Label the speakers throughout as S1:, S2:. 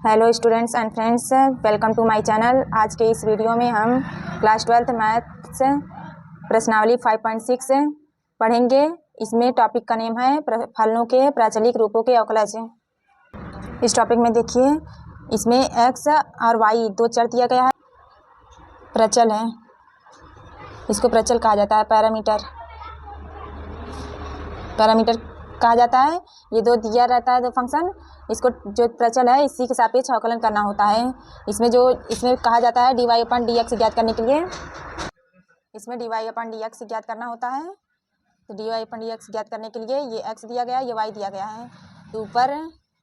S1: Hello students and friends, welcome to my channel. आज के इस वीडियो में हम क्लास 12th मैथ्स प्रश्नावली 5.6 पढ़ेंगे। इसमें टॉपिक का नेम है फलनों के प्राचलिक रूपों के अवकलज। इस टॉपिक में देखिए, इसमें x और y दो चर दिया गया है, प्रचल है। इसको प्रचल कहा जाता है, पैरामीटर कहा जाता है। ये दो दिया रहता है, दो फंक्शन, इसको जो प्रचल है इसी के सापेक्ष अवकलन करना होता है। इसमें कहा जाता है dy अपन dx ज्ञात करने के लिए, इसमें dy अपन dx ज्ञात करना होता है। तो dy अपन dx ज्ञात करने के लिए ये x दिया गया है, ये y दिया गया है। तो ऊपर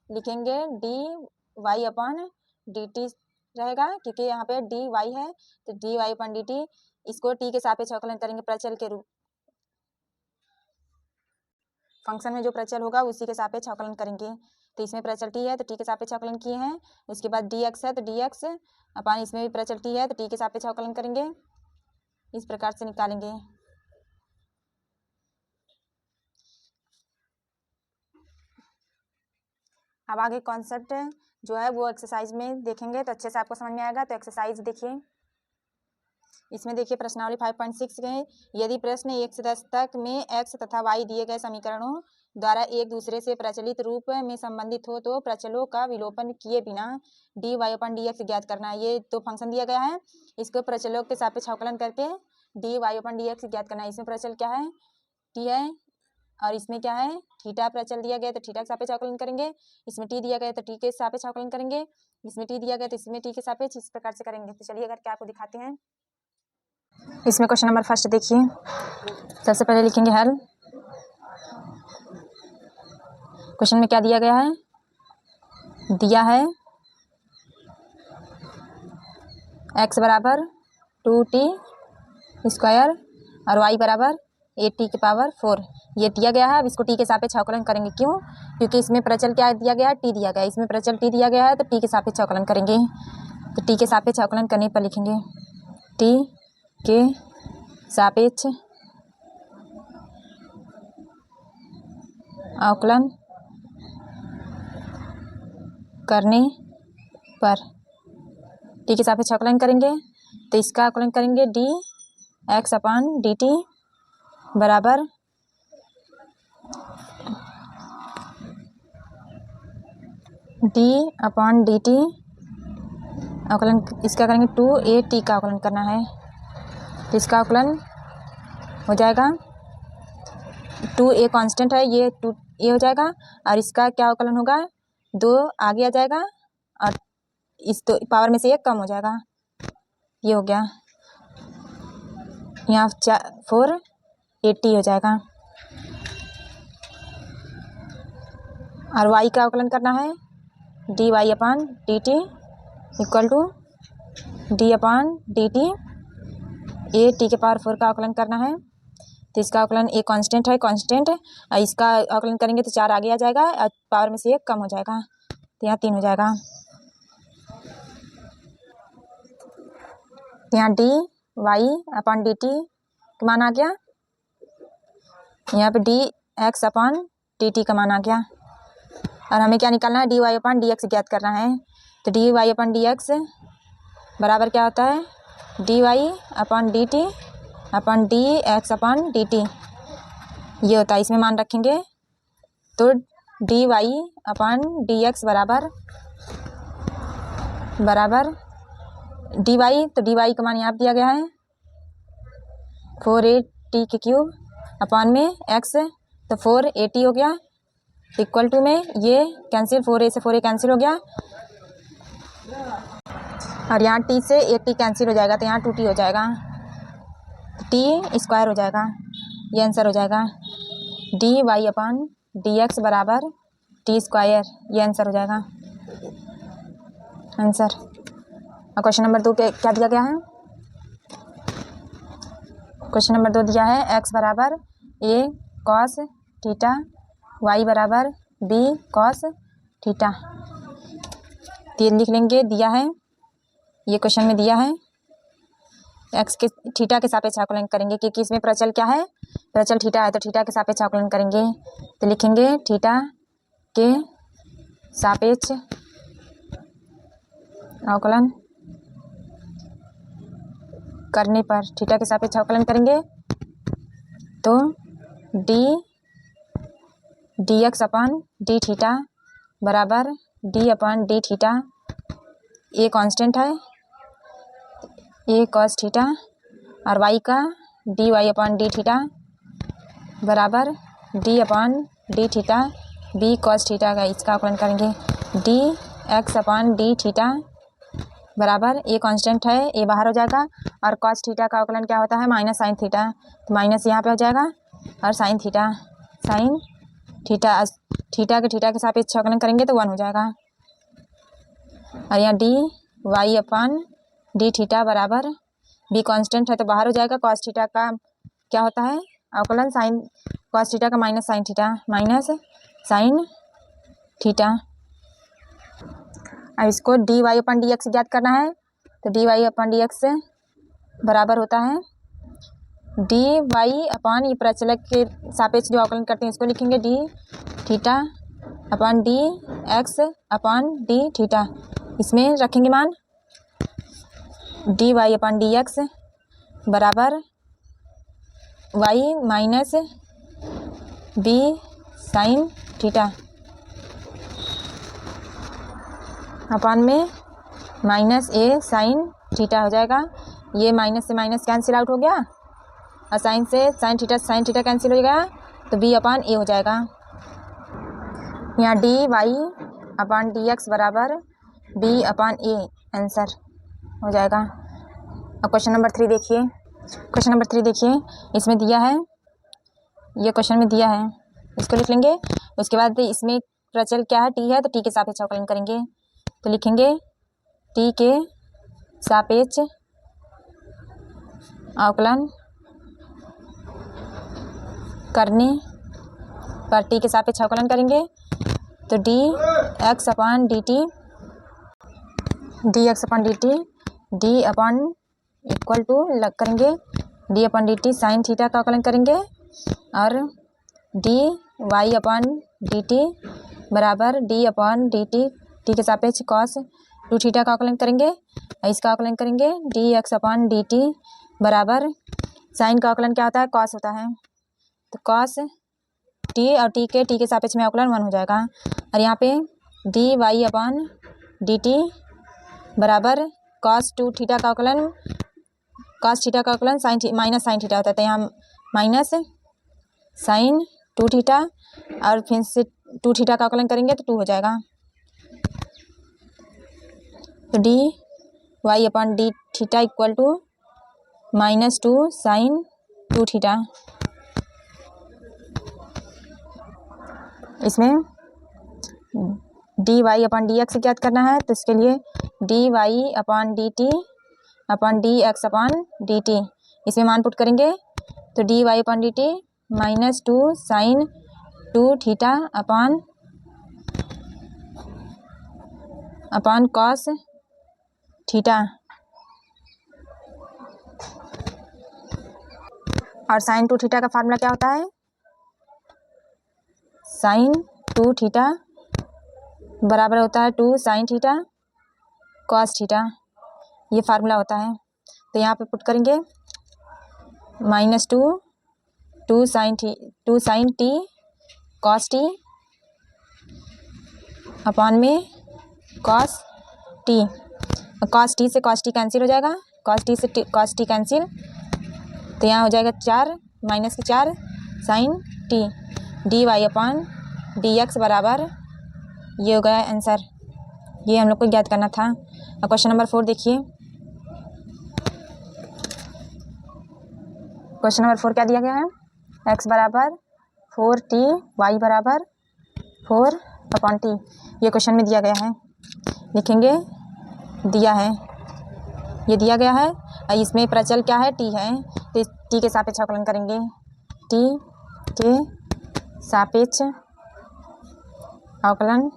S1: लिखेंगे dy अपन dt रहेगा, क्योंकि यहाँ पे dy है। तो dy अपन dt, इसको t के सापेक्ष अवकलन करेंगे प्रचल के रूप। फंक्शन में जो प्रचल होगा उसी के सापेक्ष अवकलन करेंगे। तो इसमें प्रचल t है तो t के सापेक्ष अवकलन किए हैं। उसके बाद dx है तो dx अपन, इसमें भी प्रचल t है तो t के सापेक्ष अवकलन करेंगे। इस प्रकार से निकालेंगे। अब आगे कॉन्सेप्ट जो है वो एक्सरसाइज में देखेंगे तो अच्छे से आपको समझ में आएगा। तो एक्सरसाइज देखिए, इसमें देखिए प्रश्नावली 5.6 के, यदि प्रश्न 1 से 10 तक में x तथा y दिए गए समीकरणों द्वारा एक दूसरे से प्रचलित रूप में संबंधित हो तो प्रचलों का विलोपन किए बिना dy अपन dx ज्ञात करना है। ये तो फंक्शन दिया गया है, इसको प्रचलों के सापेक्ष अवकलन करके dy अपन dx ज्ञात करना है। इसमें प्रचल क्या है, t है, और इसमें क्या है, थीटा प्रचल दिया गया तो थीटा के सापेक्ष अवकलन करेंगे। इसमें t दिया गया तो t के सापेक्ष अवकलन करेंगे। इसमें t दिया गया तो इसमें t के सापेक्ष, इस प्रकार से करेंगे। तो चलिए करके आपको दिखाते हैं। इसमें क्वेश्चन नंबर फर्स्ट देखिए, सबसे पहले लिखेंगे हल। क्वेश्चन में क्या दिया गया है, दिया है x बराबर 2t स्क्वायर और y बराबर 8t की पावर 4, ये दिया गया है। अब इसको t के सापेक्ष अवकलन करेंगे। क्यों? क्योंकि इसमें प्रचल क्या दिया गया है, t दिया गया है। इसमें प्रचल t दिया गया है तो t के सापेक्ष अवकलन करेंगे। तो t के सापेक्ष अवकलन करने पर लिखेंगे t के सापेक्ष अवकलन करने पर, t के सापेक्ष अवकलन करेंगे तो इसका अवकलन करेंगे D x upon d T बराबर डी अपन डी टी, अवकलन इसका करेंगे 2a का अवकलन करना है। तो इसका अवकलन हो जाएगा 2a कांस्टेंट है, ये 2a हो जाएगा। और इसका क्या अवकलन होगा, 2 आगे आ जाएगा और इस तो पावर में से 1 कम हो जाएगा। ये हो गया, यहाँ 480 हो जाएगा। और y का अवकलन करना है dy upon d t equal to d upon d t, a t के पावर 4 का अवकलन करना है। तो इसका अवकलन एक कांस्टेंट है, कांस्टेंट, और इसका अवकलन करेंगे तो 4 आगे आ जाएगा और पावर में से 1 कम हो जाएगा, तो यहाँ 3 हो जाएगा। यहाँ D Y upon d t का मान आ गया, यहाँ पे D x upon d t का मान आ गया। और हमें क्या निकालना है, d Y upon D x ज्ञात करना है। तो d Y upon D x बराबर क्या होता है, d Y upon d t upon D x upon d T, ये होता है। इसमें मान रखेंगे तो d Y upon D x बराबर डी वाई, तो डी वाई का मान यहाँ दिया गया है 4a के क्यूब अपन में x, तो 480 हो गया। इक्वल टू में ये कैंसिल, 4a से 4a कैंसिल हो गया और यहाँ t से 8t कैंसिल हो जाएगा, तो यहाँ 2t हो जाएगा, t स्क्वायर हो जाएगा। ये आंसर हो जाएगा d Y upon D x बराबर t स्क्वायर, ये आंसर हो जाएगा आंसर। और क्वेश्चन नंबर 2 के क्या दिया गया है, क्वेश्चन नंबर 2 दिया है x बराबर a कॉस थीटा, y बराबर b कॉस थीटा। तीन लिख लेंगे, दिया है, ये क्वेश्चन में दिया है x के थीटा के सापेक्ष अवकलन करेंगे, क्योंकि इसमें प्रचल क्या है, प्रचल थीटा है, तो थीटा के सापेक्ष अवकलन करेंगे। तो लिखेंगे थीटा के सापेक्ष अवकलन करने पर थीटा के सापेक्ष अवकलन करेंगे तो D x upon D theta बराबर D upon D theta, A constant है, ए कॉस थीटा, और वाई का D Y upon D theta बराबर D upon D theta B cos theta का इसका अवकलन करेंगे। D x upon D theta बराबर ए कांस्टेंट है, ए बाहर हो जाएगा, और कॉस थीटा का अवकलन क्या होता है माइनस साइन थीटा, तो माइनस यहाँ पे हो जाएगा, और साइन थीटा थीटा के सापेक्ष अवकलन करेंगे तो 1 हो जाएगा। और यहाँ D Y upon D theta बराबर बी कांस्टेंट है तो बाहर हो जाएगा, कॉस थीटा का क्या होता है अवकलन साइन कॉस थीटा का माइनस साइन थीटा। अब इसको d Y upon D x ज्ञात करना है तो d Y upon D x बराबर होता है डी वाई अपन ये प्रचलक के सापेक्ष जो अवकलन करते हैं इसको लिखेंगे D theta upon D x upon D theta, इसमें रखेंगे मान D Y upon D x बराबर Y minus B sine theta upon में माइनस ए साइन थीटा हो जाएगा। ये माइनस से माइनस कैंसिल आउट हो गया और साइन से साइन थीटा कैंसिल हो गया तो बी अपन ए हो जाएगा। यहाँ D Y upon D x बराबर बी अपन ए आंसर हो जाएगा। अब क्वेश्चन नंबर 3 देखिए, इसमें दिया है, ये क्वेश्चन में दिया है, इसको लिख लेंगे। उसके बाद इसमें प्रचल क्या है टी है तो टी के सापेक्ष अवकलन करेंगे तो लिखेंगे टी के सापेक्ष अवकलन करने पर टी के सापेक्ष अवकलन करेंगे तो D x upon d t d upon equal to लग करेंगे d upon d t sine theta का अवकलन करेंगे और d Y upon d T बराबर डी अपन डी टी के सापेक्ष कॉस 2 थीटा का अवकलन करेंगे। इसका अवकलन करेंगे D x upon d T बराबर साइन का अवकलन क्या होता है कॉस होता है तो कॉस टी और टी के सापेक्ष में अवकलन 1 हो जाएगा। और यहाँ पे D Y upon d T बराबर कॉस 2 थीटा का अवकलन माइनस साइन थीटा होता है तो यहाँ माइनस साइन 2 थीटा और फिर से 2 थीटा का अवकलन करेंगे तो 2 हो जाएगा। तो d Y upon D theta equal to -2 sine 2 theta. इसमें d Y upon D x ज्ञात करना है तो इसके लिए d Y upon d t upon D x upon d t इसमें मान पुट करेंगे तो d Y upon d t -2 sine 2 theta upon cos theta और साइन 2 थीटा का फार्मूला क्या होता है साइन 2 थीटा बराबर होता है 2 साइन थीटा कॉस थीटा, ये फार्मूला होता है। तो यहाँ पे पुट करेंगे -2 sine t cos t upon में कॉस टी से कॉस टी कैंसिल हो जाएगा, कॉस टी से कॉस टी कैंसिल तो यहाँ हो जाएगा 4 -4 sine t d Y upon D x बराबर ये हो गया आंसर। ये हम लोग को ज्ञात करना था। अब क्वेश्चन नंबर 4 देखिए। क्वेश्चन नंबर 4 क्या दिया गया है x बराबर 4t y बराबर 4/t, ये क्वेश्चन में दिया गया है। लिखेंगे दिया है, ये दिया गया है और इसमें प्रचल क्या है t है तो इस t के सापेक्ष अवकलन करेंगे। t के सापेक्ष अवकलन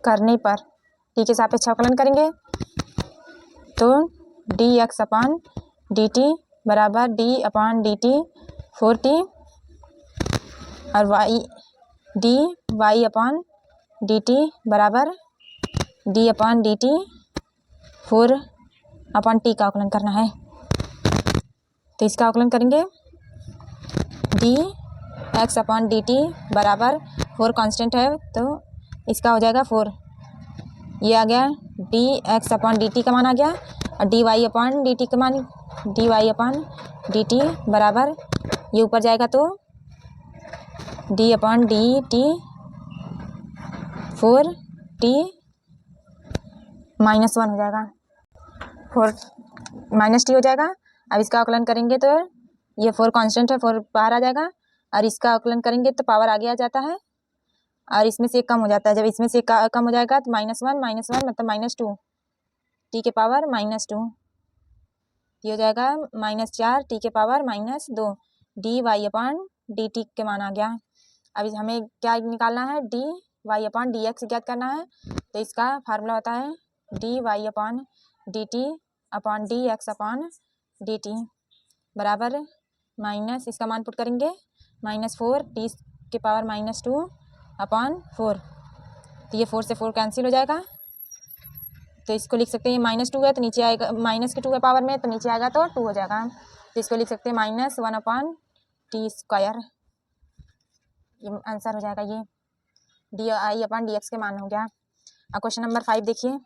S1: करने पर t के सापेक्ष अवकलन करेंगे तो D x upon d T बराबर D upon d T 4t और d Y upon d T बराबर D upon D t 4 upon T का आकलन करना है। तो इसका आकलन करेंगे D x upon D T बराबर 4 कांस्टेंट है तो इसका हो जाएगा 4। ये आ गया d x upon D t का मान आ गया और d Y upon D t का मान D Y upon D T बराबर ये ऊपर जाएगा तो D upon D t 4 t -1 हो जाएगा 4 माइनस टी हो जाएगा। अब इसका आकलन करेंगे तो ये 4 कांस्टेंट है 4 बाहर आ जाएगा और इसका आकलन करेंगे तो पावर आगे आ जाता है और इसमें से एक कम हो जाता है। जब इसमें से कम हो जाएगा तो -1 मतलब -2 टी के पावर -2 ये हो जाएगा -4 टी के power -2 d Y upon D t के मान आ गया। अब हमें क्या निकालना है d Y upon D x ज्ञात करना है। तो इसका फार्मूला होता है d Y upon D T upon D x upon D T बराबर माइनस इसका मान पुट करेंगे -4 टी के पावर -2 अपॉन 4। तो ये 4 से 4 कैंसिल हो जाएगा तो इसको लिख सकते हैं -2 है तो नीचे आएगा माइनस के 2 है पावर में तो नीचे आएगा तो 2 हो जाएगा। तो इसको लिख सकते हैं -1 अपॉन टी स्क्वायर। ये आंसर हो जाएगा ये D I upon D x के मान हो गया। अब क्वेश्चन नंबर 5 देखिए।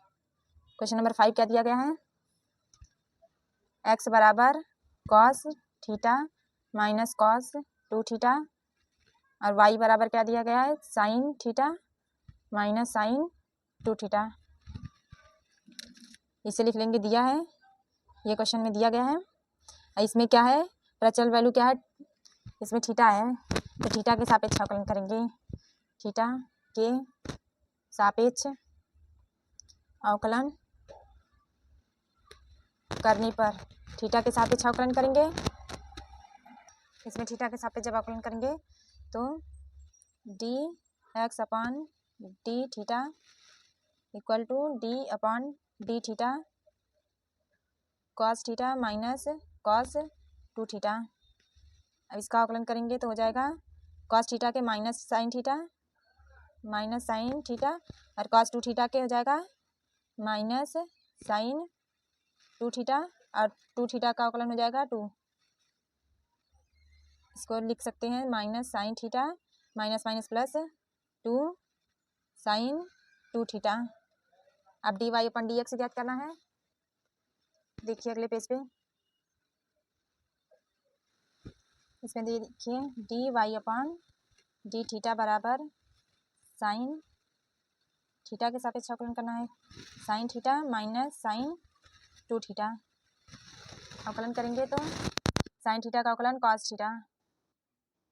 S1: क्वेश्चन नंबर 5 क्या दिया गया है x बराबर cos theta minus cos 2 theta और y बराबर क्या दिया गया है sine theta minus sine 2 theta. इसे लिख लेंगे दिया है ये क्वेश्चन में दिया गया है। इसमें क्या है प्रचल वैल्यू क्या है इसमें थीटा है तो थीटा के सापेक्ष आकलन करेंगे। थीटा के सापेक्ष अवकलन करने पर थीटा के सापेक्ष अवकलन करेंगे। इसमें थीटा के सापेक्ष जब अवकलन करेंगे तो D x upon D theta equal to d upon D theta cos theta minus cos 2 theta. अब इसका अवकलन करेंगे तो हो जाएगा कॉस थीटा के माइनस साइन थीटा और कॉस 2 थीटा के हो जाएगा माइनस साइन 2 थीटा और 2 थीटा का अवकलन हो जाएगा 2। इसको लिख सकते हैं minus sine theta minus plus 2 sine 2 theta. अब d Y upon D x ज्ञात करना है। देखिए अगले पेज पे इसमें देखिए d Y upon D theta बराबर साइन थीटा के सापेक्ष अवकलन करना है sine theta minus sine 2 theta. अवकलन करेंगे तो साइन थीटा का अवकलन कॉस थीटा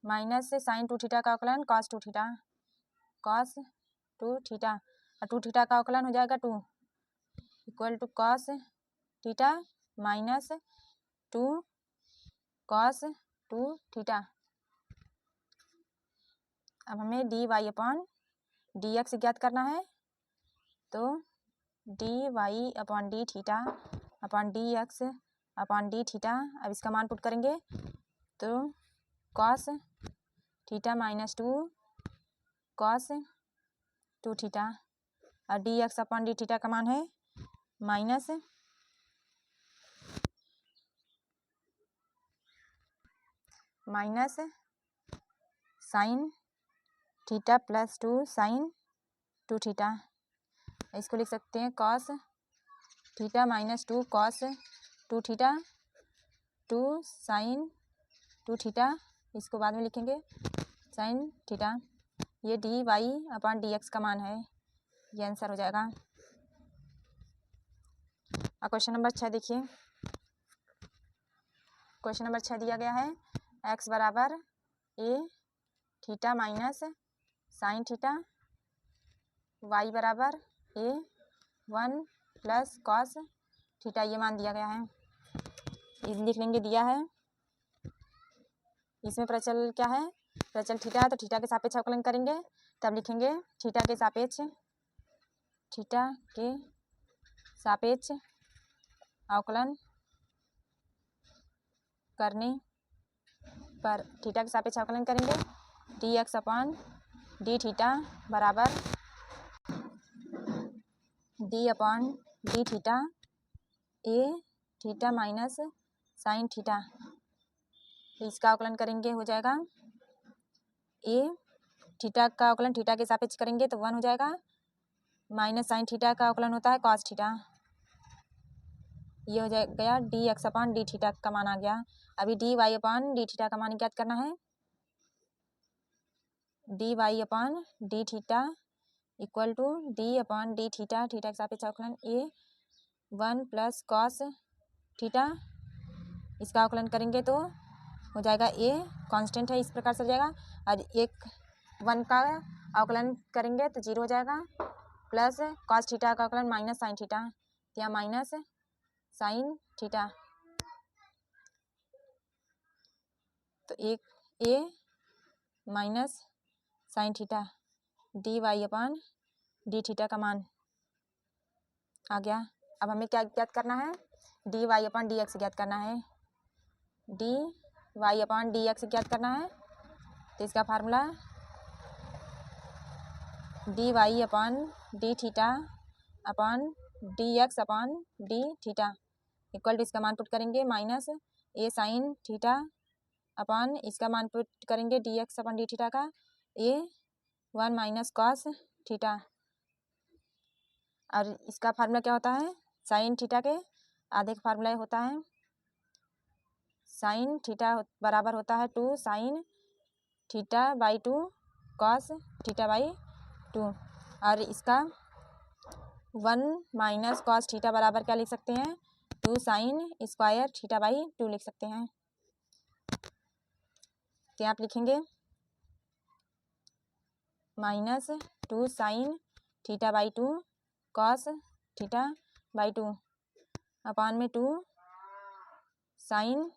S1: माइनस से साइन 2 थीटा का अवकलन कॉस 2 थीटा और 2 थीटा का अवकलन हो जाएगा 2 equal to cos theta minus 2 cos 2 theta. अब हमें d Y upon D x ज्ञात करना है तो d Y upon D theta upon D x upon D theta. अब इसका मान पुट करेंगे तो कॉस थीटा -2 कॉस 2 थीटा और d x upon D theta का मान है minus sine theta plus 2 sine 2 theta. इसको लिख सकते हैं cos theta -2 cos 2 theta 2 sine 2 theta. इसको बाद में लिखेंगे साइन थीटा। ये D Y upon D x का मान है ये आंसर हो जाएगा। अब क्वेश्चन नंबर 6 देखिए। क्वेश्चन नंबर 6 दिया गया है x बराबर A theta minus sine theta y बराबर ए 1 प्लस कॉस थीटा ये मान दिया गया है। लिख लेंगे दिया है। इसमें प्रचल क्या है प्रचल थीटा है तो थीटा के सापेक्ष अवकलन करेंगे तब लिखेंगे थीटा के सापेक्ष अवकलन करने पर थीटा के सापेक्ष अवकलन करेंगे D x upon D theta बराबर डी अपॉन डी थीटा ए थीटा माइनस साइन थीटा। तो इसका अवकलन करेंगे हो जाएगा ए थीटा का अवकलन थीटा के सापेक्ष करेंगे तो 1 हो जाएगा, माइनस साइन थीटा का अवकलन होता है कॉस थीटा। ये हो गया d x upon D theta का मान आ गया। अभी d Y upon D theta का मान ज्ञात करना है। D Y upon D theta equal to d upon D theta, theta के सापेक्ष अवकलन ए 1 प्लस कॉस थीटा। इसका अवकलन करेंगे तो हो जाएगा ए कांस्टेंट है, इस प्रकार से हो जाएगा। और 1 का अवकलन करेंगे तो 0 हो जाएगा, प्लस कॉस थीटा का अवकलन माइनस साइन थीटा, या माइनस साइन थीटा। तो एक A minus sine theta D Y upon D theta का मान आ गया। अब हमें क्या ज्ञात करना है, d Y upon D x ज्ञात करना है। D Y upon D x ज्ञात करना है तो इसका formula d Y upon D theta upon D x upon D theta equal to इसका मान पुट करेंगे minus a sine theta upon इसका मान पुट करेंगे D x upon D theta का ए 1 माइनस कॉस थीटा। और इसका फार्मूला क्या होता है, साइन थीटा के आधे का फार्मूला होता है साइन थीटा बराबर होता है 2 sine theta by 2 cos theta by 2। और इसका 1 माइनस कॉस थीटा बराबर क्या लिख सकते हैं, 2 साइन स्क्वायर थीटा बाई 2 लिख सकते हैं। क्या आप लिखेंगे minus 2 sine theta by 2 cos theta by 2 upon में 2 साइन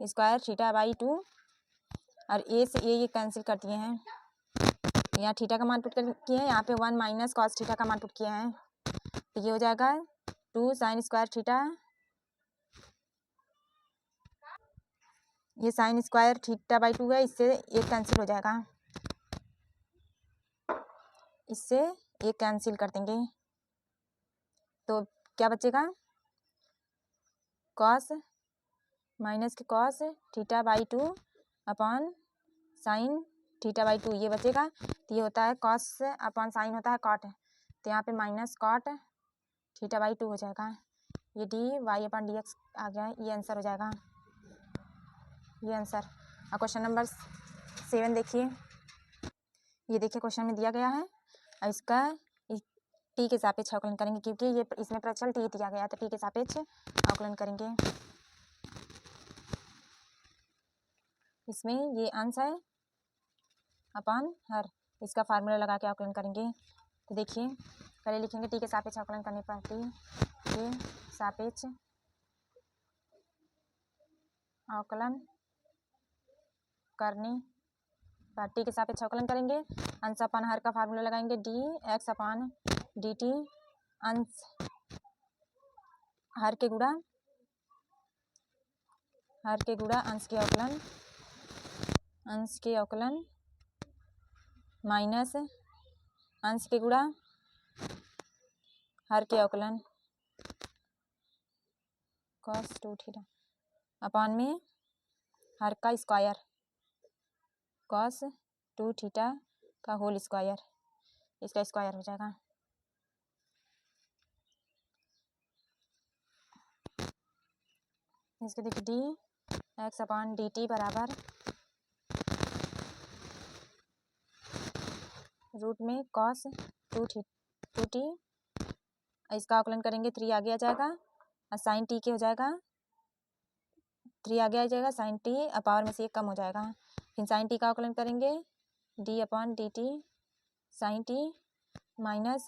S1: स्क्वायर थीटा बाई 2। और ए से ये कैंसिल कर दिए हैं, यहाँ थीटा का मान पुट कर किए हैं, यहाँ पे 1 माइनस कॉस थीटा का मान पुट किए हैं। तो ये हो जाएगा 2 साइन स्क्वायर थीटा, ये साइन स्क्वायर थीटा बाई 2 है, इससे एक कैंसिल हो जाएगा, इससे एक कैंसिल कर देंगे तो क्या बचेगा, कॉस माइनस के cos theta by 2 upon sine theta by 2 ये बचेगा। तो ये होता है कॉस अपॉन साइन होता है कॉट, तो यहाँ पे माइनस कॉट थीटा बाई 2 हो जाएगा। ये D Y upon D X आ गया है, ये आंसर हो जाएगा, ये आंसर। और क्वेश्चन नंबर 7 देखिए, ये देखिए क्वेश्चन में दिया गया है और इसका टी के सापेक्ष अवकलन करेंगे, क्योंकि ये इसमें प्रचल टी दिया गया है तो टी के सापेक्ष अवकलन करेंगे। इसमें ये अंश है अपॉन हर, इसका फार्मूला लगा के अवकलन करेंगे। तो देखिए पहले लिखेंगे टी के सापेक्ष अवकलन करने पर टी के सापेक्ष अवकलन करने पर टी के सापेक्ष अवकलन करेंगे, अंश अपॉन हर का फार्मूला लगाएंगे D x upon D T, अंश हर के गुणा अंश के अवकलन माइनस अंश के गुणा हर के अवकलन cos 2 थीटा अपॉन में हर का स्क्वायर cos 2 थीटा का होल स्क्वायर, इसका स्क्वायर हो जाएगा। इसके देखिए D x upon D T बराबर रूट में cos 2 टी, इसका अवकलन करेंगे 3 आगे आ जाएगा और साइन टी के हो जाएगा 3 आगे आ जाएगा, साइन टी पावर में से 1 कम हो जाएगा। फिर साइन टी का अवकलन करेंगे D upon D t sine t minus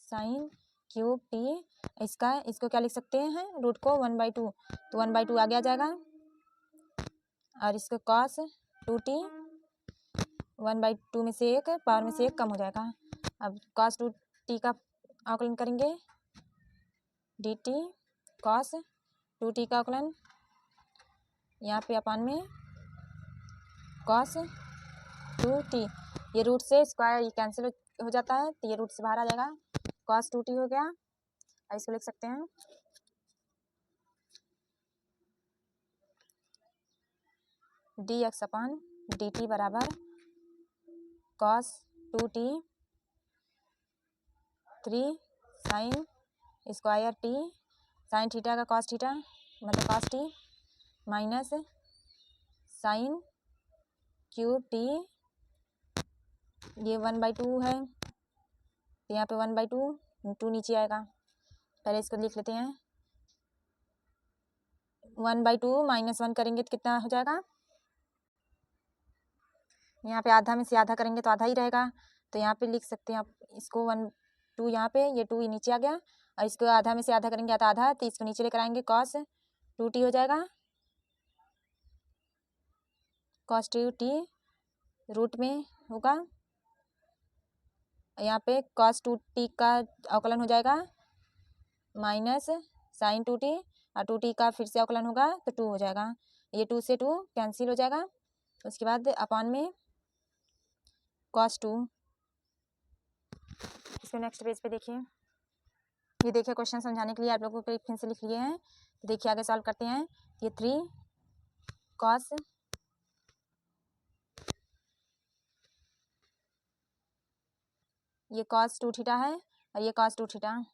S1: sine cube t, इसको क्या लिख सकते हैं रूट को 1/2, तो 1/2 आगे आ जाएगा और इसको cos 2t 1/2 में से 1 पावर में से 1 कम हो जाएगा। अब cos 2t का अवकलन करेंगे dt cos 2t का अवकलन यहाँ पे अपन में cos 2t, ये रूट से स्क्वायर कैंसिल हो जाता है तो ये रूट से बाहर आ जाएगा, cos 2t हो गया। अब इसको लिख सकते हैं dx अपन dt बराबर cos 2t 3 sin square t sign theta का cos थीटा मतलब cos t minus sine cube t, ये 1/2 है तो यहाँ पे 1/2 2 नीचे आएगा। पहले इसको लिख लेते हैं 1/2 -1 करेंगे तो कितना हो जाएगा, यहाँ पे आधा में से आधा करेंगे तो आधा ही रहेगा, तो यहाँ पे लिख सकते हैं आप इसको 1/2 यहाँ पे, ये 2 नीचे आ गया और इसको आधा में से आधा करेंगे तो आधा, तो इसको नीचे लेकर आएंगे cos 2t हो जाएगा, cos 2t रूट में होगा, यहाँ पे cos 2t का अवकलन हो जाएगा माइनस साइन 2t और 2t का फिर से अवकलन होगा तो 2 हो जाएगा, ये 2 से 2 कैंसिल हो जाएगा। उसके बाद अपान में cos 2। इसको नेक्स्ट पेज पे देखिए, ये देखिए क्वेश्चन समझाने के लिए आप लोगों को फिर से लिख लिए हैं, देखिए आगे सॉल्व करते हैं। ये 3 cos ये cos 2 थीटा है और ये cos 2 थीटा,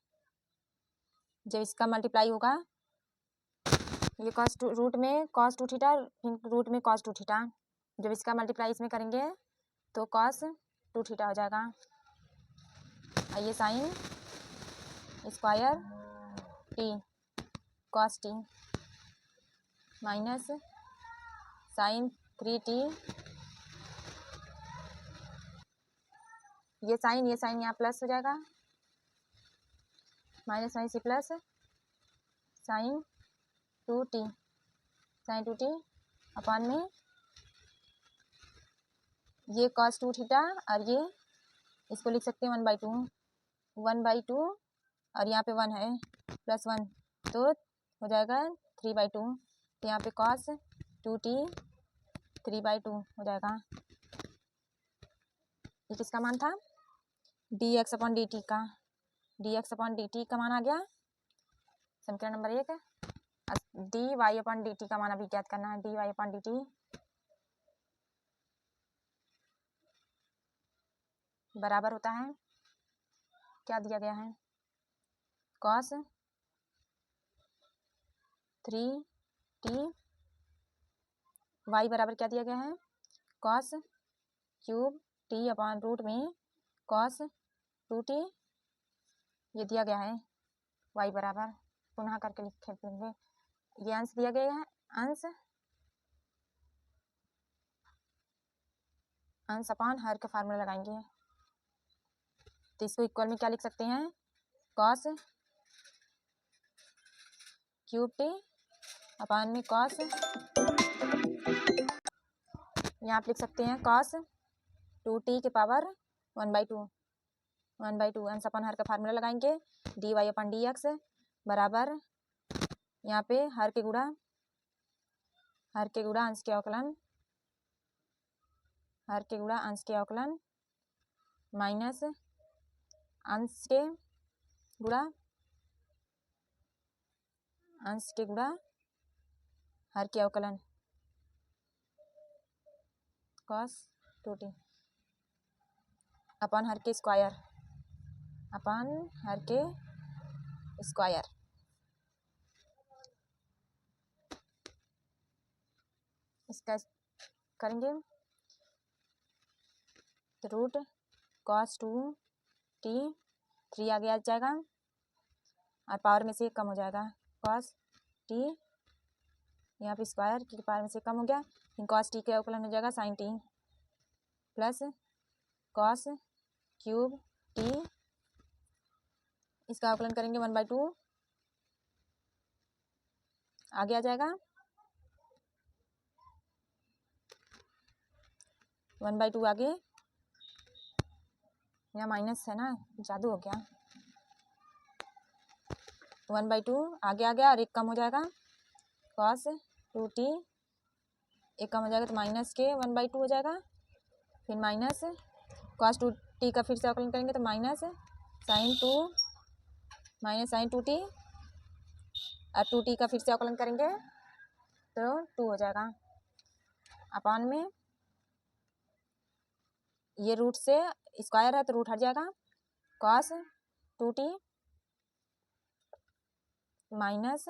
S1: जब इसका मल्टीप्लाई होगा ये cos 2 रूट में cos 2 थीटा रूट में cos 2 थीटा, जब इसका मल्टीप्लाई इसमें करेंगे तो cos 2 थीटा हो जाएगा और ये sine square t cos t minus sine 3t, ये साइन यहाँ प्लस हो जाएगा माइनस साइन से प्लस साइन 2t अपान में ये cos 2 थीटा और ये इसको लिख सकते हैं 1/2 और यहाँ पे 1 है +1 तो हो जाएगा 3/2, तो यहाँ पे cos 2t 3/2 हो जाएगा। ये किसका मान था, dx अपॉन dt का, dx अपॉन dt का मान आ गया समीकरण नंबर 1। dy अपॉन dt का मान अभी ज्ञात करना है, dy अपॉन dt बराबर होता है, क्या दिया गया है, cos 3t y बराबर क्या दिया गया है, cos cube t upon root में cos 2t ये दिया गया है, y बराबर पुनः करके लिखे देंगे, ये अंश दिया गया है, अंश अपॉन हर का फार्मूला लगाएंगे तो इसको इक्वल में क्या लिख सकते हैं, cos क्यूब t अपान में cos, यहाँ आप लिख सकते हैं cos 2t के पावर 1/2 अंश अपन हर का फार्मूला लगाएंगे, dy अपन dx बराबर यहाँ पे हर के गुणा अंश के अवकलन, हर के गुणा अंश के अवकलन माइनस अंश के गुणा हर के अवकलन cos 2t अपन हर के स्क्वायर इसका करेंगे तो रूट cos 2t 3 आगे आ जाएगा और पावर में से कम हो जाएगा, cos t यहाँ पे स्क्वायर की पावर में से कम हो गया, cos t के अवकलन हो जाएगा sin t plus cos cube t, इसका अवकलन करेंगे 1/2 आगे आ जाएगा 1/2 आगे, यहाँ माइनस है ना, जादू हो गया, 1/2 आगे आ गया और एक कम हो जाएगा cos 2t, एक कम हो जाएगा तो माइनस के 1/2 हो जाएगा, फिर माइनस cos टी का फिर से अवकलन करेंगे तो माइनस साइन टू टी, और 2t का फिर से अवकलन करेंगे तो 2 हो जाएगा। अपॉन में ये रूट से स्क्वायर है तो रूट हट जाएगा, कॉस 2t माइनस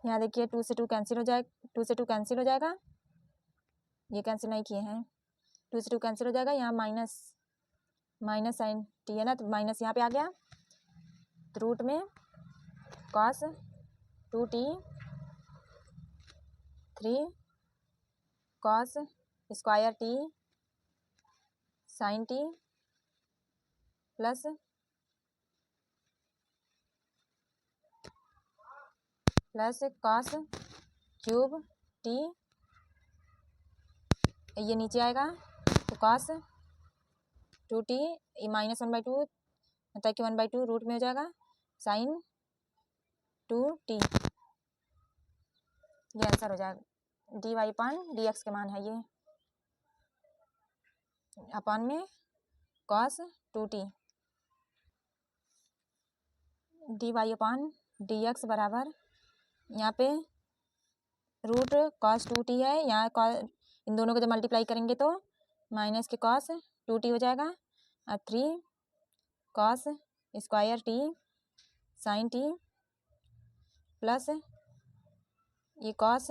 S1: यहाँ देखिए 2 से 2 कैंसिल हो जाएगा, ये कैंसिल नहीं किए हैं, 2 से 2 कैंसिल हो जाएगा, यहाँ माइनस साइन टी है ना, तो माइनस यहाँ पे आ गया, तो रूट में cos 2t 3 cos square T sine T plus cos cube t, ये नीचे आएगा तो कॉस 2t -1/2 मतलब कि 1/2 रूट में हो जाएगा साइन 2t, ये आंसर हो जाएगा। dy/dx के मान है ये, अपॉन में कॉस 2t, dy/dx बराबर यहाँ पे रूट कॉस 2t है, यहाँ इन दोनों को जब मल्टीप्लाई करेंगे तो माइनस के कॉस 2t हो जाएगा, और 3 cos square T sine T plus ये cos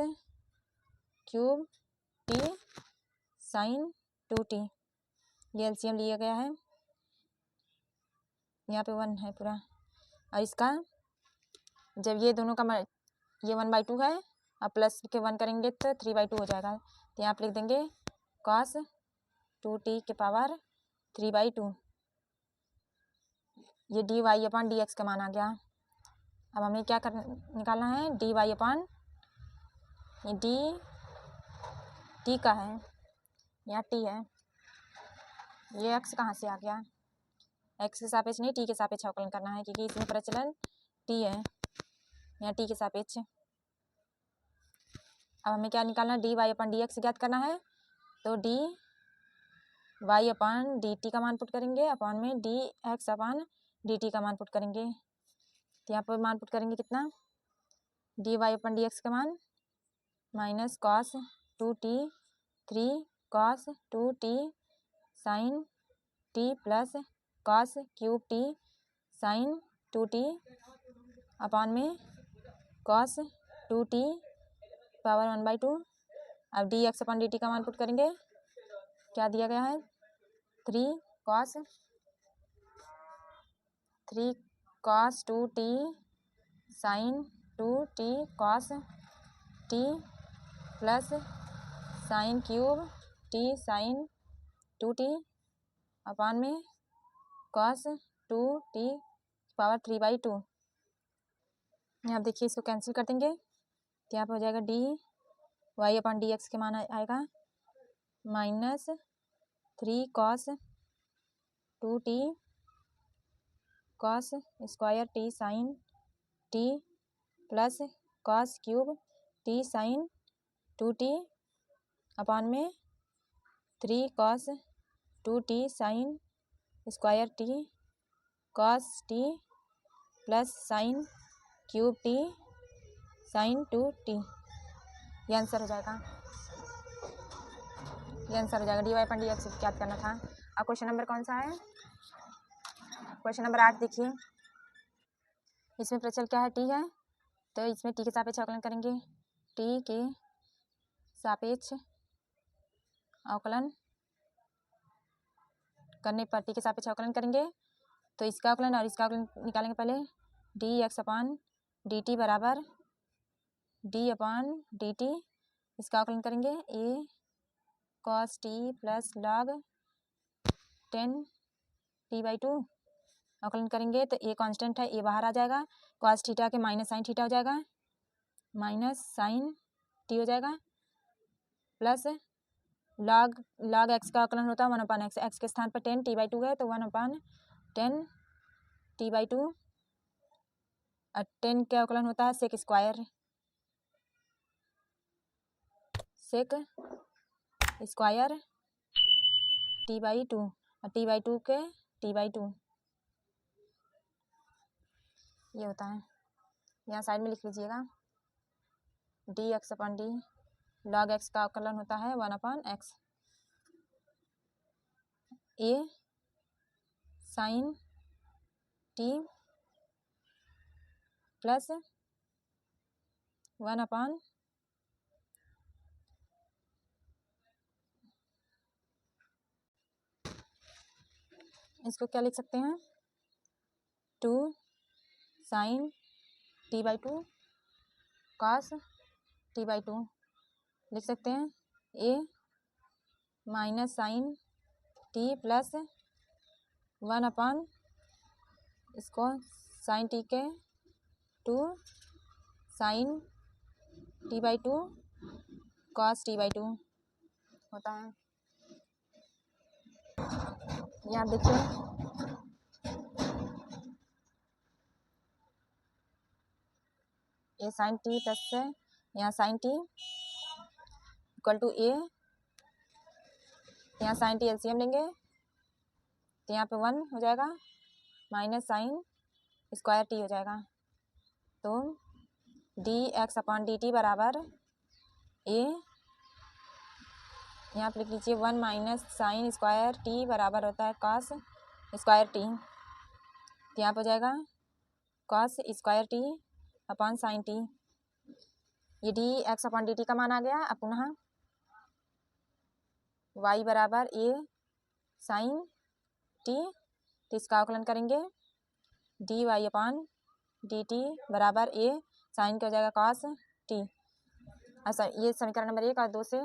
S1: cube T sine 2t, ये एलसीएम लिया गया है, यहाँ पे 1 है पूरा, और इसका जब ये दोनों का ये 1/2 है और प्लस के 1 करेंगे तो 3/2 हो जाएगा, तो यहाँ पे लिख देंगे कॉस 2t के पावर 3/2, ये dy/dx का मान आ गया। अब हमें क्या निकालना है, dy/, ये डी टी का है, यहाँ टी है, ये x कहाँ से आ गया, x के सापेक्ष नहीं टी के सापेक्ष अवकलन करना है, क्योंकि इसमें प्रचलन टी है, यहाँ टी के सापेक्ष। अब हमें क्या निकालना है, dy/dx ज्ञात करना है, तो dy/dt का मान पुट करेंगे, अपॉन में dx/dt का मान पुट करेंगे, तो यहाँ पर मान पुट करेंगे कितना, dy/dx का मान minus cos 2t 3 cos 2t sine T plus cos cube T sine 2t, upon में कॉस 2t पावर 1/2। अब dx/dt का मान पुट करेंगे, क्या दिया गया है, 3 cos 2t sine 2t cos t plus sine cube T sine 2t, upon में कॉस 2t पावर 3/2। यहाँ देखिए इसको कैंसिल कर देंगे, तो यहाँ पर हो जाएगा dy/dx के मान आएगा -3 cos 2t cos square T sine T plus cos cube T sine 2t, upon में 3 cos 2t sine square t cos t plus sine cube T sine 2t, ये आंसर हो जाएगा, dy/dx ज्ञात करना था। अब क्वेश्चन नंबर कौन सा है, क्वेश्चन नंबर 8 देखिए, इसमें प्रचल क्या है, टी है, तो इसमें टी के सापेक्ष अवकलन करेंगे, टी के सापेक्ष अवकलन करने पर टी के सापेक्ष अवकलन करेंगे, तो इसका अवकलन और इसका अवकलन निकालेंगे। पहले dx/dt बराबर d/dt, इसका अवकलन करेंगे, a cos t plus log 10t/2 अवकलन करेंगे, तो a कांस्टेंट है, a बाहर आ जाएगा, cos थीटा के माइनस साइन थीटा हो जाएगा, माइनस साइन टी हो जाएगा, प्लस log x का अवकलन होता है 1/x, x के स्थान पर 10t/2 है तो 1/10t/2, और 10 का अवकलन होता है सेक सेक स्क्वायर t/2 और t/2 के t/2 ये होता है। यहाँ साइड में लिख लीजिएगा dx/d log x का अवकलन होता है 1/x a sin t plus 1/, इसको क्या लिख सकते हैं 2 sin t/2 cos t/2 लिख सकते हैं a minus sine t plus 1/, इसको साइन t के 2 साइन t/2 cos t/2 होता है। ये आप देखिए ए साइन टी प्लस से यहाँ साइन टी इक्वल टू ए, यहाँ साइन टी एलसीएम लेंगे तो यहाँ पे 1 हो जाएगा माइनस साइन स्क्वायर टी हो जाएगा। तो dx/dt बराबर ए, यहाँ पे लिख लीजिए 1 माइनस साइन स्क्वायर टी बराबर होता है कॉस स्क्वायर टी, तो यहाँ पर हो जाएगा cos square T upon sine T. ये dx/dt का मान आ गया। अब पुनः y बराबर ए साइन टी, तो इसका आकलन करेंगे dy/dt बराबर ए साइन का हो जाएगा कॉस टी। अच्छा, ये समीकरण नंबर 1 और 2 से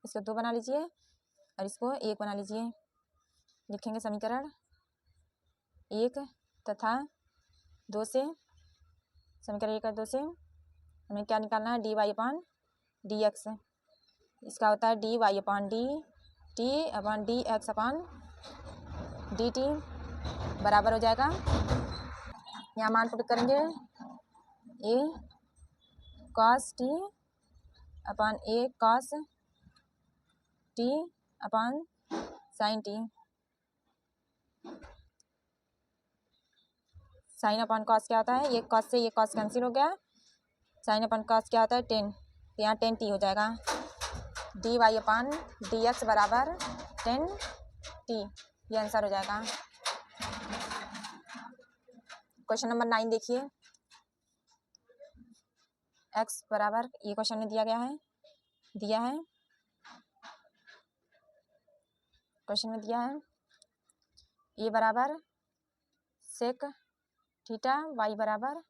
S1: इसको 2 बना लीजिए और इसको 1 बना लीजिए। लिखेंगे समीकरण 1 तथा 2 से, समीकरण 1 और 2 से हमें क्या निकालना है dy/dx, इसका होता है dy/dt/dx/dt बराबर हो जाएगा, यहाँ मान पुट करेंगे a cos t upon a cos t upon sine T. Sine upon cos क्या होता है, ये कॉस से ये कॉस कैंसिल हो गया, साइन अपॉन कॉस क्या होता है 10, तो यहाँ 10t हो जाएगा। dy/dx बराबर 10t, ये आंसर हो जाएगा। क्वेश्चन नंबर 9 देखिए, x बराबर, ये क्वेश्चन में दिया है क्वेश्चन में दिया है ए बराबर सेक थीटा, y बराबर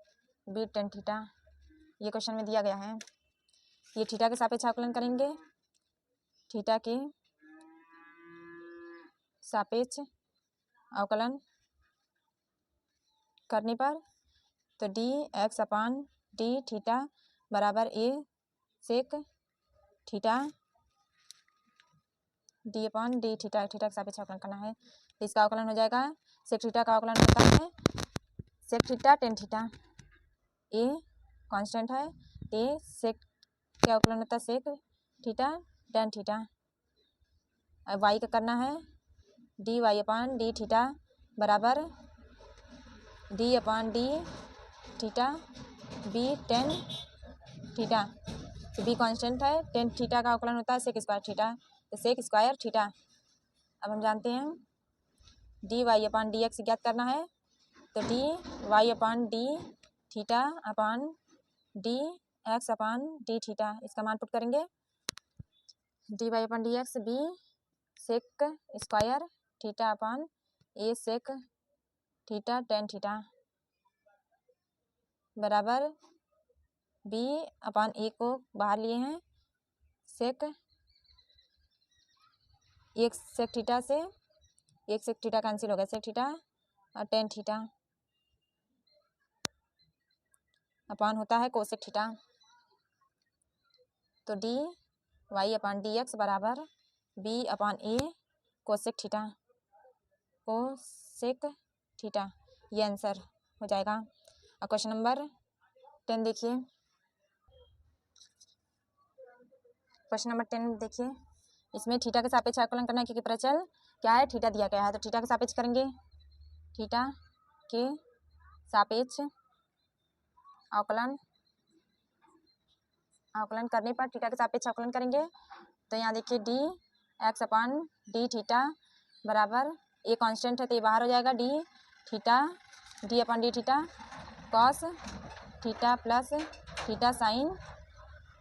S1: बी टेन थीटा, ये क्वेश्चन में दिया गया है। ये थीटा के सापेक्ष आकलन करेंगे, थीटा के सापेक्ष अवकलन करने पर तो dx/d थीटा बराबर a सेक थीटा d/d थीटा, थीटा के सापेक्ष अवकलन करना है, इसका अवकलन हो जाएगा सेक थीटा का अवकलन होता है sec theta tan theta, a constant है, a सेक का अवकलन होता है सेक थीटा टेन थीटा। अब y का करना है dy/d थीटा बराबर d/d theta b tan theta, तो b कांस्टेंट है, टेन थीटा का अवकलन होता है सेक स्क्वायर थीटा, तो सेक स्क्वायर थीटा। अब हम जानते हैं dy/dx ज्ञात करना है, तो dy/d theta upon dx/d theta, इसका मान पुट करेंगे dy/dx b sec square theta upon a sec theta tan theta बराबर b/a को बाहर लिए हैं, सेक एक सेक थीटा से एक सेक थीटा कैंसिल हो गया, सेक थीटा और टेन थीटा अपॉन होता है कोसेक थीटा, तो dy/dx बराबर b/a cosec theta, cosec theta, ये आंसर हो जाएगा। और क्वेश्चन नंबर 10 देखिए, क्वेश्चन नंबर 10 देखिए। इसमें थीटा के सापेक्ष आकलन करना है क्योंकि प्रचल क्या है, थीटा दिया गया है। तो थीटा के सापेक्ष करेंगे, थीटा के सापेक्ष आकलन करने पर थीटा के सापेक्ष आकलन करेंगे तो यहाँ देखिए D x upon D theta बराबर, ये कांस्टेंट है तो ये बाहर हो जाएगा, D upon D theta cos theta plus theta sine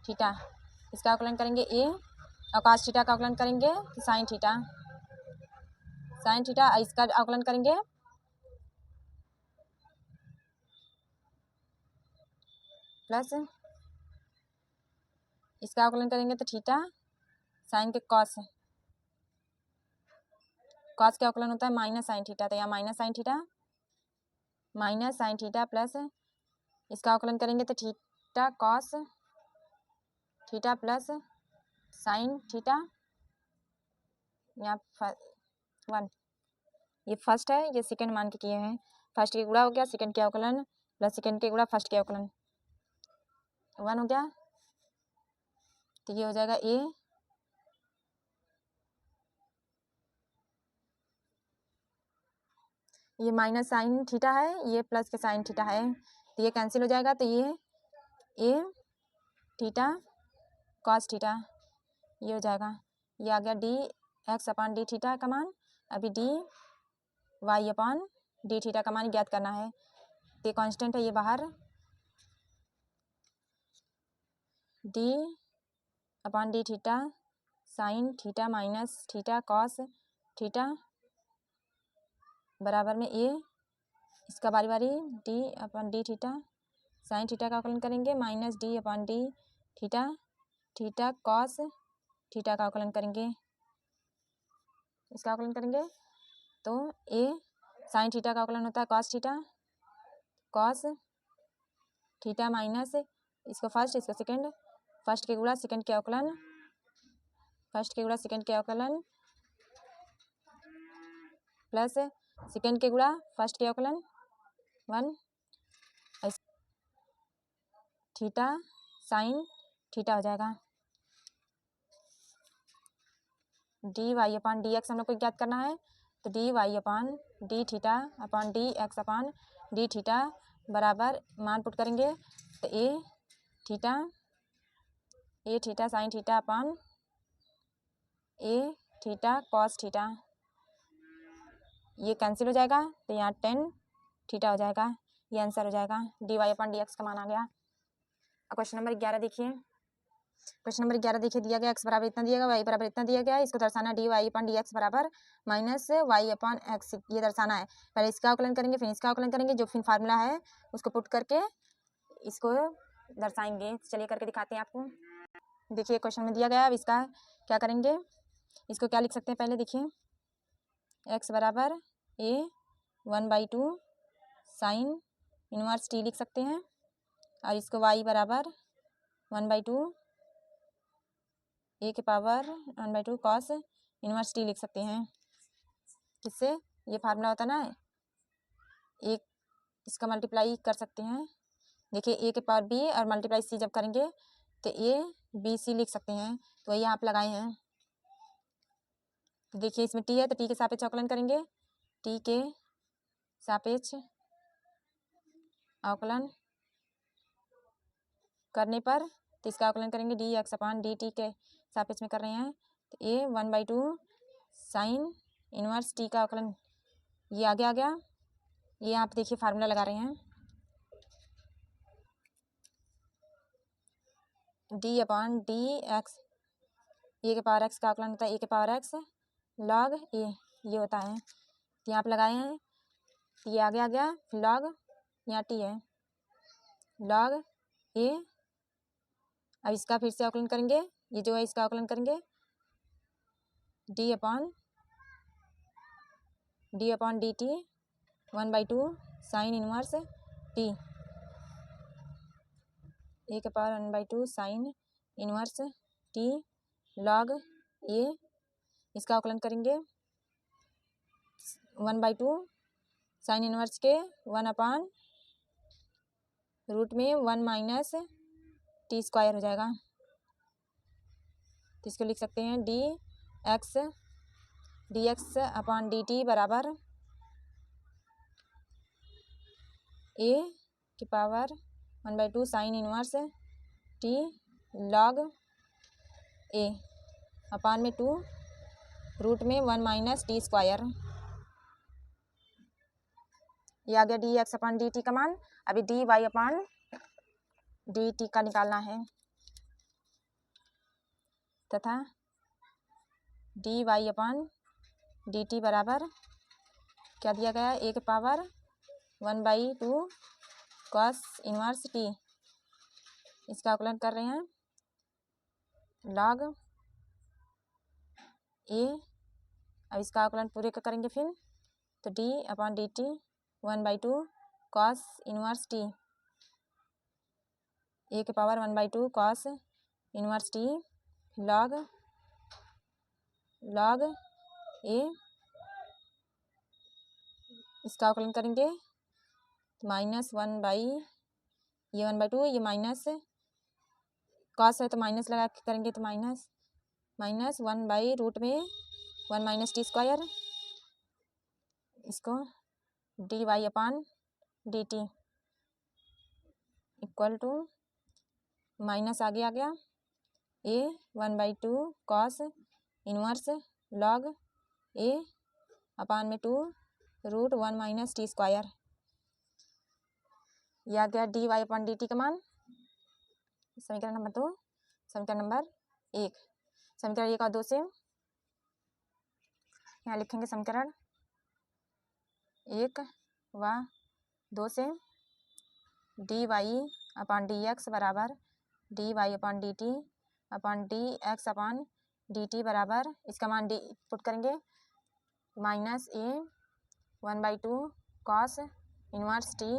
S1: theta, इसका आकलन करेंगे ए, और कॉस थीटा का आकलन करेंगे साइन थीटा, इसका आकलन करेंगे प्लस, इसका आकलन करेंगे तो थीटा साइन के कॉस का आकलन होता है माइनस साइन थीटा, तो यहाँ माइनस साइन थीटा प्लस, इसका आकलन करेंगे तो theta cos theta plus sine theta, यहाँ 1, ये फर्स्ट है, ये सेकंड मान के किए हैं। फर्स्ट के गुणा हो गया सेकंड के अवकलन प्लस सेकंड के गुणा फर्स्ट के अवकलन, 1 हो गया, तो ये हो जाएगा ए, ये माइनस साइन थीटा है, ये प्लस के साइन थीटा है, तो ये कैंसिल हो जाएगा, तो ये ए थीटा कॉस थीटा ये हो जाएगा। ये आ गया d x upon D theta का मान, अभी d Y upon D theta का मान ज्ञात करना है, तो ये कांस्टेंट है, ये बाहर, D upon D theta sine theta minus theta cos theta बराबर में ए, इसका बारी बारी D upon D theta sine theta का आकलन करेंगे minus D upon D theta cos theta का आकलन करेंगे, इसका आकलन करेंगे तो ए साइन थीटा का आकलन होता है कॉस थीटा माइनस, इसको फर्स्ट इसको सेकंड, फर्स्ट के गुणा सेकंड के आकलन प्लस सेकंड के गुणा फर्स्ट के आकलन 1, थीटा साइन थीटा हो जाएगा। D Y upon D x हम लोग को ज्ञात करना है, तो d Y upon D theta upon D x upon D theta बराबर मान पुट करेंगे तो a theta sine theta upon a theta cos theta, ये कैंसिल हो जाएगा, तो यहाँ 10 थीटा हो जाएगा, ये आंसर हो जाएगा, d Y upon D x का मान आ गया। क्वेश्चन नंबर 11 देखिए, दिया गया एक्स बराबर इतना दिया गया, वाई बराबर इतना दिया गया, इसको दर्शाना d Y upon D x बराबर माइनस वाई अपॉन एक्स, ये दर्शाना है। पहले इसका आकलन करेंगे फिर इसका आकलन करेंगे, जो फिर फार्मूला है उसको पुट करके इसको दर्शाएंगे। चलिए करके दिखाते हैं आपको। देखिए क्वेश्चन में दिया गया, अब इसका क्या करेंगे, इसको क्या लिख सकते हैं, पहले देखिए एक्स बराबर ए 1/2 साइन इनवर्स टी लिख सकते हैं, और इसको वाई बराबर 1/2 ए के पावर 1/2 कॉस इनवर्स टी लिख सकते हैं। किससे, ये फार्मूला होता ना, एक इसका मल्टीप्लाई कर सकते हैं, देखिए ए के पावर बी और मल्टीप्लाई सी जब करेंगे तो ए बी सी लिख सकते हैं, तो वही आप लगाए हैं। तो देखिए इसमें टी है तो टी के सापेक्ष आकलन करेंगे, टी के सापेक्ष आकलन करने पर तो इसका आकलन करेंगे D x upon D t के सापेक्ष में कर रहे हैं, तो ए 1/2 साइन इनवर्स टी का आकलन ये आगे आ गया, ये आप देखिए फार्मूला लगा रहे हैं, डी अपॉन डी एक्स, ए के पावर एक्स का आकलन होता है ए के पावर एक्स लॉग ए, ये होता है, तो यहाँ आप लगाए हैं, तो ये आगे आ गया, लॉग यहाँ टी है लॉग ए, अब इसका फिर से आकलन करेंगे, ये जो है इसका आकलन करेंगे D upon D T 1/2 sine inverse T, A के power 1/2 sine inverse T log A, इसका आकलन करेंगे 1/2 साइन इनवर्स के 1/2 रूट में 1 माइनस टी स्क्वायर हो जाएगा। तो इसको लिख सकते हैं D x upon D T बराबर ए की power 1/2 sine inverse T log ए अपॉन में 2 रूट में 1 माइनस टी स्क्वायर। ये आ गया d x upon D t का मान। अभी d Y upon D t का निकालना है तथा d Y upon D T बराबर क्या दिया गया है, ए के पावर 1/2 कॉस इनवर्स टी। इसका आकलन कर रहे हैं लॉग ए। अब इसका आकलन पूरे का करेंगे फिर, तो D upon D T 1/2 cos inverse T, A के power 1/2 cos inverse T log A. इसका आकलन करेंगे तो -1/, ये 1/2, ये माइनस कॉस है तो माइनस लगा के करेंगे तो माइनस 1/रूट में 1 माइनस टी स्क्वायर। इसको d Y upon D t equal to minus आगे आ गया a 1/2 cos inverse log A upon में 2 रूट 1 माइनस टी स्क्वायर। यह आ गया d Y upon D t का मान। समीकरण नंबर 2। समीकरण नंबर 1, समीकरण 1 और 2 से यहाँ लिखेंगे समीकरण 1 व 2 से D Y upon D x बराबर D Y upon D T upon D x upon D T बराबर, इसका मान डी पुट करेंगे minus A 1/2 cos inverse T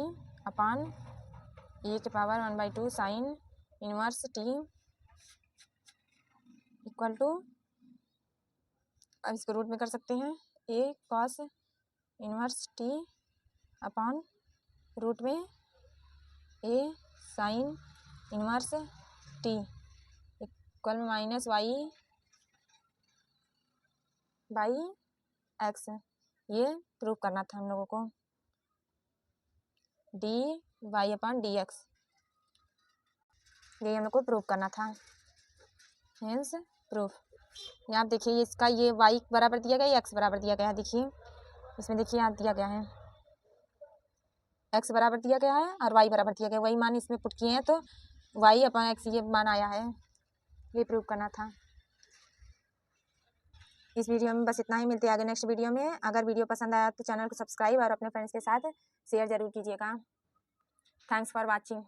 S1: upon A के power 1/2 sine inverse T equal to, अब इसको रूट में कर सकते हैं A cos inverse T upon root में A sine inverse T equal में माइनस वाई बाई एक्स। ये प्रूव करना था हम लोगों को, d Y upon D x, ये हम लोग को प्रूव करना था। Hence proof. यहाँ आप देखिए इसका ये वाई बराबर दिया गया है, एक्स बराबर दिया गया है। देखिए इसमें देखिए यहाँ दिया गया है एक्स बराबर दिया गया है और वाई बराबर दिया गया है। वही मान इसमें पुट किए हैं तो वाई अपॉन एक्स ये मान आया है। ये प्रूव करना था। इस वीडियो में बस इतना ही। मिलते हैं आगे नेक्स्ट वीडियो में। अगर वीडियो पसंद आया तो चैनल को सब्सक्राइब और अपने फ्रेंड्स के साथ शेयर जरूर कीजिएगा। Thanks for watching.